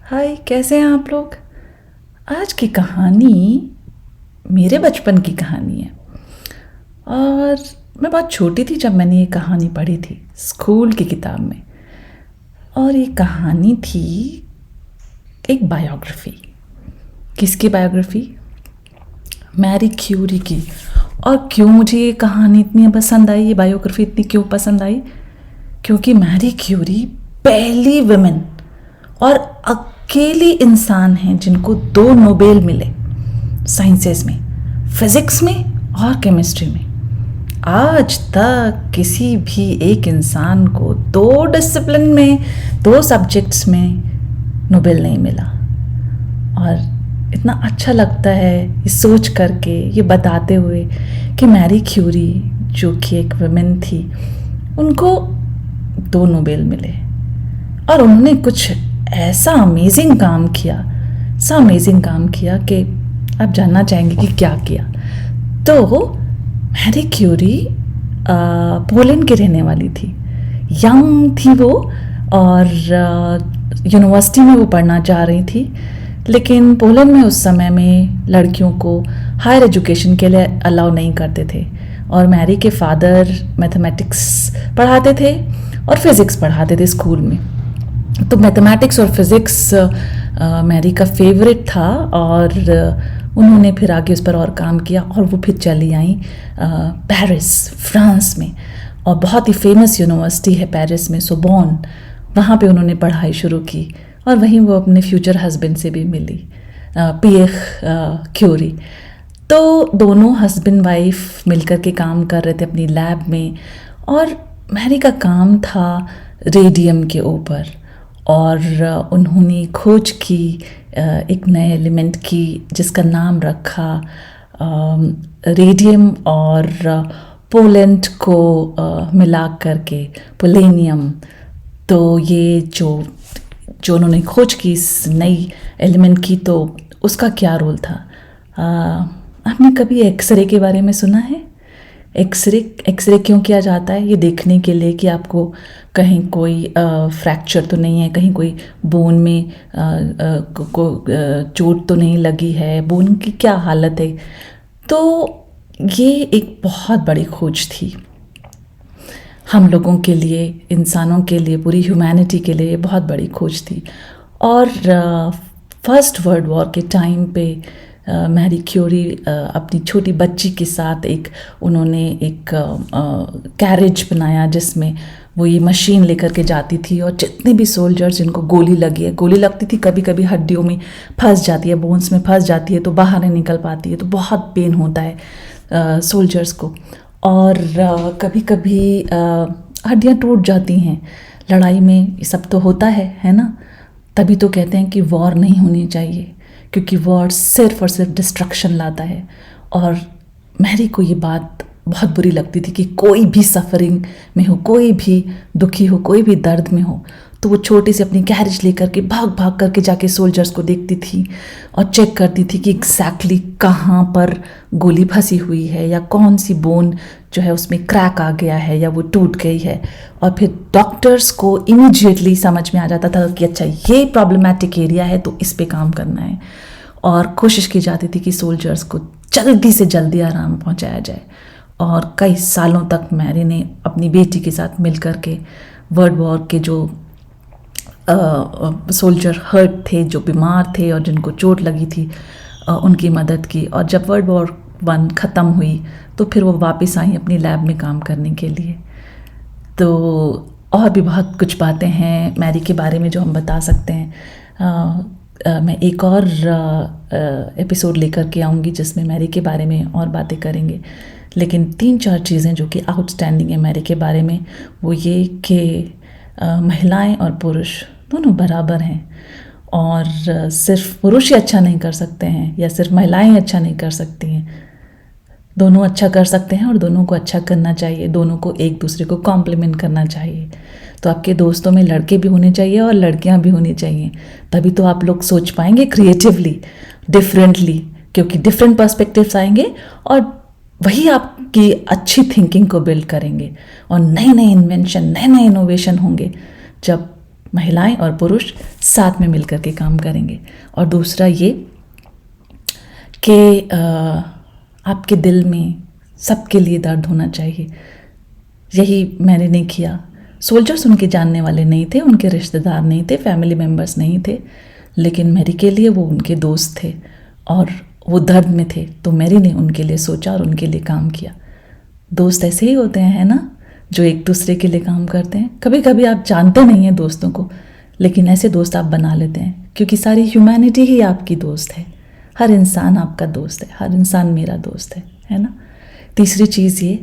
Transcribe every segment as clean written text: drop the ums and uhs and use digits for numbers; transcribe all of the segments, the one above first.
हाय, कैसे हैं आप लोग। आज की कहानी मेरे बचपन की कहानी है। और मैं बहुत छोटी थी जब मैंने ये कहानी पढ़ी थी स्कूल की किताब में। और ये कहानी थी एक बायोग्राफी। किसकी बायोग्राफी? मैरी क्यूरी की। और क्यों मुझे ये कहानी इतनी पसंद आई, ये बायोग्राफी इतनी क्यों पसंद आई? क्योंकि मैरी क्यूरी पहली वुमेन और अकेली इंसान हैं जिनको 2 नोबेल मिले साइंसेस में, फिजिक्स में और केमिस्ट्री में। आज तक किसी भी एक इंसान को 2 डिसिप्लिन में, 2 सब्जेक्ट्स में नोबेल नहीं मिला। और इतना अच्छा लगता है ये सोच करके, ये बताते हुए कि मैरी क्यूरी जो कि एक वुमेन थी, उनको 2 नोबेल मिले और उन्होंने कुछ ऐसा अमेजिंग काम किया कि आप जानना चाहेंगे कि क्या किया। तो मैरी क्यूरी पोलैंड की रहने वाली थी, यंग थी वो, और यूनिवर्सिटी में वो पढ़ना चाह रही थी। लेकिन पोलैंड में उस समय में लड़कियों को हायर एजुकेशन के लिए अलाउ नहीं करते थे। और मैरी के फादर मैथमेटिक्स पढ़ाते थे और फिज़िक्स पढ़ाते थे स्कूल में। तो मैथमेटिक्स और फिज़िक्स मैरी का फेवरेट था और उन्होंने फिर आगे उस पर और काम किया और वो फिर चली आई पेरिस, फ्रांस में। और बहुत ही फेमस यूनिवर्सिटी है पेरिस में, सोबॉन। वहाँ पे उन्होंने पढ़ाई शुरू की और वहीं वो अपने फ्यूचर हस्बैंड से भी मिली, पियर क्यूरी। तो दोनों हस्बैंड वाइफ मिलकर के काम कर रहे थे अपनी लैब में। और मैरी का काम था रेडियम के ऊपर, और उन्होंने खोज की एक नए एलिमेंट की जिसका नाम रखा रेडियम, और पोलैंड को मिला करके पोलेनियम। तो ये जो उन्होंने खोज की इस नई एलिमेंट की, तो उसका क्या रोल था? आपने कभी एक्सरे के बारे में सुना है? एक्सरे क्यों किया जाता है? ये देखने के लिए कि आपको कहीं कोई फ्रैक्चर तो नहीं है, कहीं कोई बोन में चोट तो नहीं लगी है, बोन की क्या हालत है। तो ये एक बहुत बड़ी खोज थी हम लोगों के लिए, इंसानों के लिए, पूरी ह्यूमैनिटी के लिए बहुत बड़ी खोज थी। और फर्स्ट वर्ल्ड वॉर के टाइम पे मैरी क्यूरी अपनी छोटी बच्ची के साथ उन्होंने एक कैरेज बनाया जिसमें वो ये मशीन लेकर के जाती थी। और जितने भी सोल्जर्स जिनको गोली लगती थी, कभी कभी हड्डियों में फंस जाती है, बोन्स में फंस जाती है, तो बाहर नहीं निकल पाती है, तो बहुत पेन होता है सोल्जर्स को। और कभी कभी हड्डियाँ टूट जाती हैं लड़ाई में, ये सब तो होता है ना। तभी तो कहते हैं कि वॉर नहीं होनी चाहिए, क्योंकि वॉर सिर्फ और सिर्फ डिस्ट्रक्शन लाता है। और मैरी को ये बात बहुत बुरी लगती थी कि कोई भी सफरिंग में हो, कोई भी दुखी हो, कोई भी दर्द में हो, तो वो छोटी सी अपनी कैरेज लेकर के भाग करके जाके सोल्जर्स को देखती थी और चेक करती थी कि एग्जैक्टली कहाँ पर गोली फंसी हुई है, या कौन सी बोन जो है उसमें क्रैक आ गया है या वो टूट गई है। और फिर डॉक्टर्स को इमीडिएटली समझ में आ जाता था कि अच्छा, ये प्रॉब्लमेटिक एरिया है तो इस पे काम करना है। और कोशिश की जाती थी कि सोल्जर्स को जल्दी से जल्दी आराम पहुंचाया जाए। और कई सालों तक मैरी ने अपनी बेटी के साथ मिलकर के वर्ल्ड वॉर के जो सोल्जर हर्ट थे, जो बीमार थे और जिनको चोट लगी थी, उनकी मदद की। और जब वर्ल्ड वॉर 1 ख़त्म हुई तो फिर वो वापस आई अपनी लैब में काम करने के लिए। तो और भी बहुत कुछ बातें हैं मैरी के बारे में जो हम बता सकते हैं। मैं एक और एपिसोड लेकर के आऊँगी जिसमें मैरी के बारे में और बातें करेंगे। लेकिन 3-4 चीज़ें जो कि आउटस्टैंडिंग है मैरी के बारे में, वो ये कि महिलाएं और पुरुष दोनों बराबर हैं। और सिर्फ पुरुष ही अच्छा नहीं कर सकते हैं या सिर्फ महिलाएं अच्छा नहीं कर सकती हैं, दोनों अच्छा कर सकते हैं और दोनों को अच्छा करना चाहिए, दोनों को एक दूसरे को कॉम्प्लीमेंट करना चाहिए। तो आपके दोस्तों में लड़के भी होने चाहिए और लड़कियां भी होनी चाहिए, तभी तो आप लोग सोच पाएंगे क्रिएटिवली, डिफरेंटली, क्योंकि डिफरेंट पर्सपेक्टिव्स आएंगे और वही आपकी अच्छी थिंकिंग को बिल्ड करेंगे। और नए नए इन्वेंशन, नए नए इनोवेशन होंगे जब महिलाएं और पुरुष साथ में मिलकर के काम करेंगे। और दूसरा ये कि आपके दिल में सबके लिए दर्द होना चाहिए। यही मैंने नहीं किया। सोल्जर्स उनके जानने वाले नहीं थे, उनके रिश्तेदार नहीं थे, फैमिली मेम्बर्स नहीं थे, लेकिन मैरी के लिए वो उनके दोस्त थे और वो दर्द में थे, तो मैरी ने उनके लिए सोचा और उनके लिए काम किया। दोस्त ऐसे ही होते हैं, है ना, जो एक दूसरे के लिए काम करते हैं। कभी कभी आप जानते नहीं हैं दोस्तों को, लेकिन ऐसे दोस्त आप बना लेते हैं, क्योंकि सारी ह्यूमैनिटी ही आपकी दोस्त है। हर इंसान आपका दोस्त है, हर इंसान मेरा दोस्त है ना। तीसरी चीज़ ये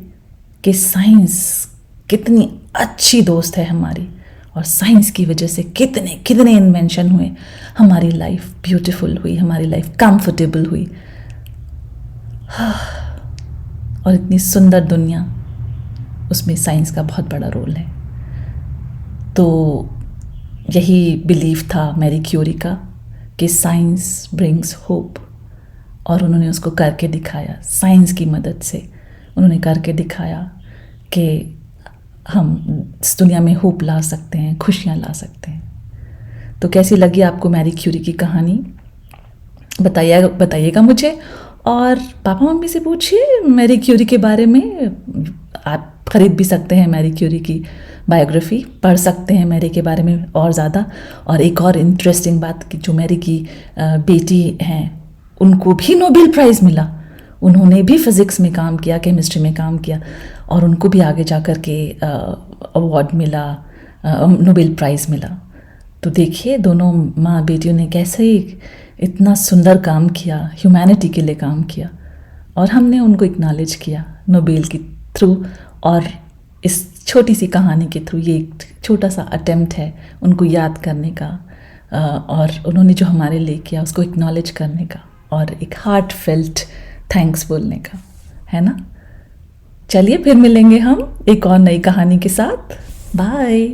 कि साइंस कितनी अच्छी दोस्त है हमारी, और साइंस की वजह से कितने कितने इन्वेंशन हुए, हमारी लाइफ ब्यूटीफुल हुई, हमारी लाइफ कंफर्टेबल हुई। और इतनी सुंदर दुनिया, उसमें साइंस का बहुत बड़ा रोल है। तो यही बिलीफ था मैरी क्यूरी का कि साइंस ब्रिंग्स होप, और उन्होंने उसको करके दिखाया। साइंस की मदद से उन्होंने करके दिखाया कि हम इस दुनिया में होप ला सकते हैं, खुशियाँ ला सकते हैं। तो कैसी लगी आपको मैरी क्यूरी की कहानी? बताइएगा मुझे, और पापा मम्मी से पूछिए मैरी क्यूरी के बारे में। आप खरीद भी सकते हैं मैरी क्यूरी की बायोग्राफी, पढ़ सकते हैं मैरी के बारे में और ज़्यादा। और एक और इंटरेस्टिंग बात कि जो मैरी की बेटी हैं, उनको भी नोबेल प्राइज़ मिला। उन्होंने भी फिज़िक्स में काम किया, केमिस्ट्री में काम किया, और उनको भी आगे जा कर के अवार्ड मिला, नोबेल प्राइज़ मिला। तो देखिए दोनों माँ बेटियों ने कैसे इतना सुंदर काम किया, ह्यूमैनिटी के लिए काम किया, और हमने उनको एक्नॉलेज किया नोबेल के थ्रू। और इस छोटी सी कहानी के थ्रू ये एक छोटा सा अटेम्प्ट है उनको याद करने का, और उन्होंने जो हमारे लिए किया उसको एक्नॉलेज करने का, और एक हार्ट फेल्ट थैंक्स बोलने का, है ना। चलिए फिर मिलेंगे हम एक और नई कहानी के साथ। बाय।